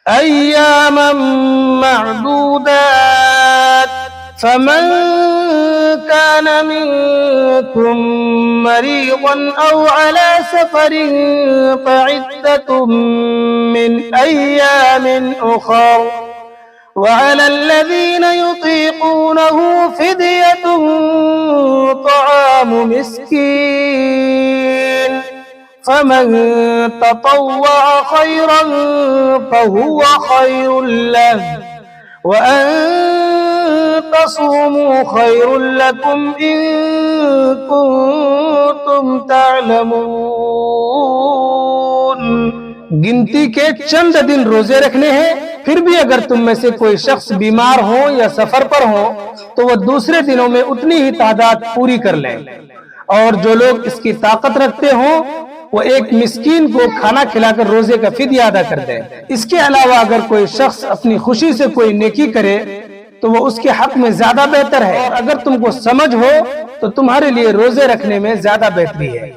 أياما معدودات فمن كان منكم مريضا أو على سفر فعدة من أيام أخر وعلى الذين يطيقونه فدية طعام مسكين فمن تطوع خيرا فهو خير له وأن تصوموا خير لكم إن كنتم تعلمون۔ گنتی کے چند دن روزے رکھنے ہیں، پھر بھی اگر تم میں سے کوئی شخص بیمار ہو یا سفر پر ہو تو وہ دوسرے دنوں میں اتنی ہی تعداد پوری کر لیں، اور جو لوگ اس کی طاقت رکھتے ہوں وہ ایک مسکین کو کھانا کھلا کر روزے کا فدیہ ادا کر دیں۔ اس کے علاوہ اگر کوئی شخص اپنی خوشی سے کوئی نیکی کرے تو وہ اس کے حق میں زیادہ بہتر ہے، اور اگر تم کو سمجھ ہو تو تمہارے لیے روزے رکھنے میں زیادہ بہتری ہے۔